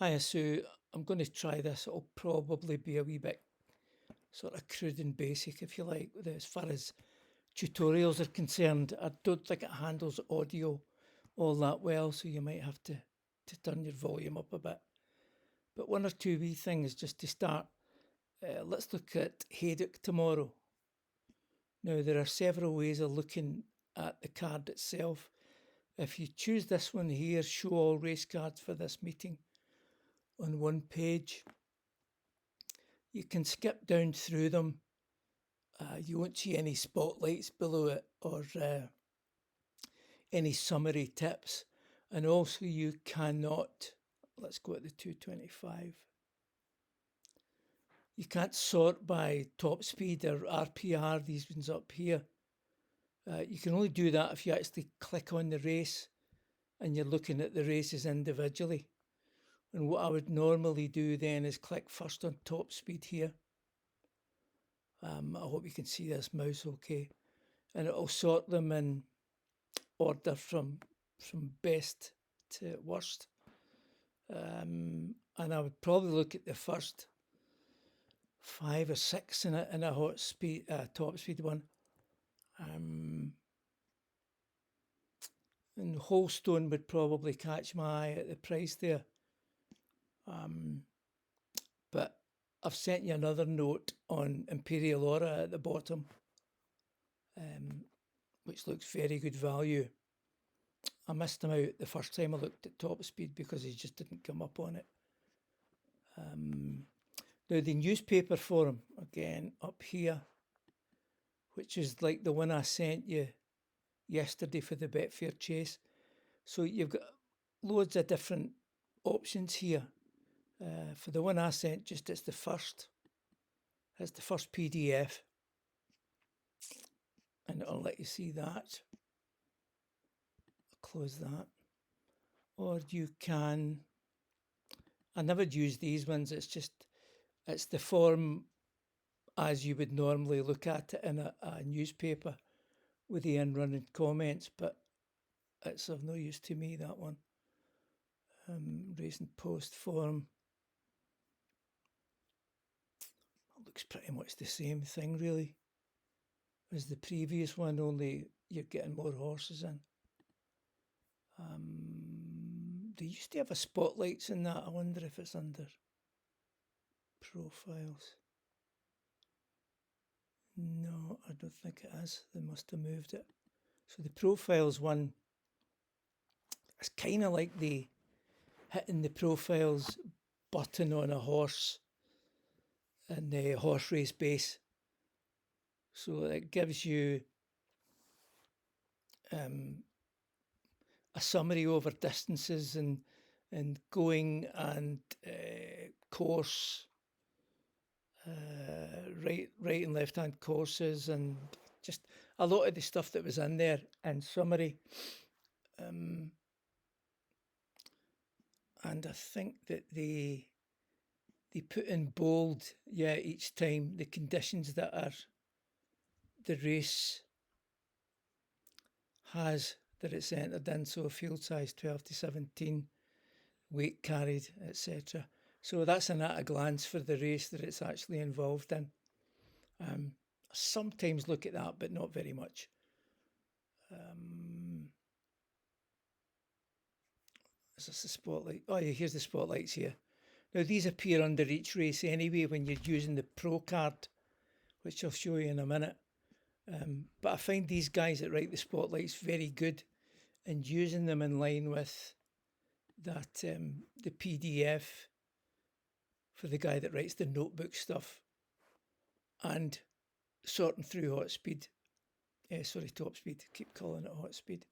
Hiya, Sue. I'm going to try this. It'll probably be a wee bit sort of crude and basic, if you like, as far as tutorials are concerned. I don't think it handles audio all that well, so you might have to turn your volume up a bit. But one or two wee things just to start. Let's look at Haydock tomorrow. Now, there are several ways of looking at the card itself. If you choose this one here, show all race cards for this meeting on one page, you can skip down through them. You won't see any spotlights below it or any summary tips. And also you cannot, let's go at the 225. You can't sort by top speed or RPR, these ones up here. You can only do that if you actually click on the race and you're looking at the races individually. And what I would normally do then is click first on top speed here. I hope you can see this mouse okay. And it'll sort them in order from best to worst. And I would probably look at the first 5 or 6 in a hot speed, top speed one. And Holstone would probably catch my eye at the price there. But I've sent you another note on Imperial Aura at the bottom, which looks very good value. I missed him out the first time I looked at top speed because he just didn't come up on it. Now the newspaper forum, again, up here, which is like the one I sent you yesterday for the Betfair Chase. So you've got loads of different options here. For the one I sent, it's the first PDF. And it'll let you see that. I'll close that. Or you can, I never use these ones, it's the form as you would normally look at it in a newspaper with the in-running comments, but it's of no use to me, that one. Race and post form. It looks pretty much the same thing, really, as the previous one, only you're getting more horses in. They used to have a spotlights in that. I wonder if it's under profiles. No, I don't think it is. They must have moved it. So the profiles one, it's kind of like the hitting the profiles button on a horse in the horse race base. So it gives you a summary over distances and going and course, right and left hand courses, and just a lot of the stuff that was in there in summary. And I think that they put in bold, each time the conditions that are the race has that it's entered in. So field size 12 to 17, weight carried, etc. So that's an at a glance for the race that it's actually involved in. I sometimes look at that, but not very much. Is this the spotlight? Oh yeah, here's the spotlights here. Now these appear under each race anyway when you're using the Pro card, which I'll show you in a minute. But I find these guys that write the spotlights very good, and using them in line with that the PDF for the guy that writes the notebook stuff, and sorting through hot speed. Top speed. Keep calling it hot speed.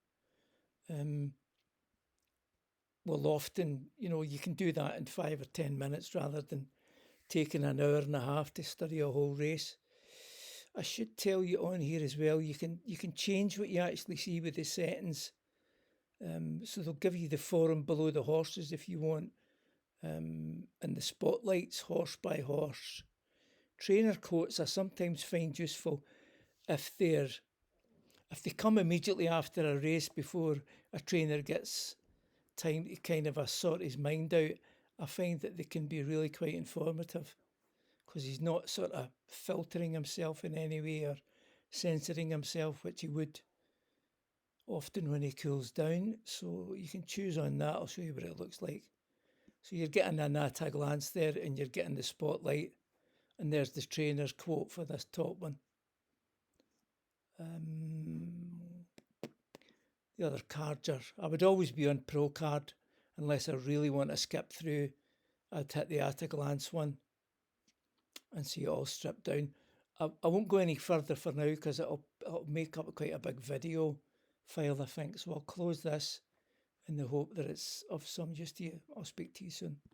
Well, often, you can do that in 5 or 10 minutes rather than taking an hour and a half to study a whole race. I should tell you on here as well, you can change what you actually see with the settings. So they'll give you the forum below the horses if you want, and the spotlights horse by horse. Trainer quotes I sometimes find useful if they come immediately after a race before a trainer gets time to kind of sort his mind out I find that they can be really quite informative because he's not sort of filtering himself in any way or censoring himself, which he would often when he cools down. So you can choose on that. I'll show you what it looks like. So you're getting an at a glance there, and you're getting the spotlight. And there's the trainer's quote for this top one. The other cards are, I would always be on Pro Card unless I really want to skip through. I'd hit the at a glance one and see it all stripped down. I won't go any further for now because it'll make up quite a big video file, I think. So I'll close this in the hope that it's of some use to you. I'll speak to you soon.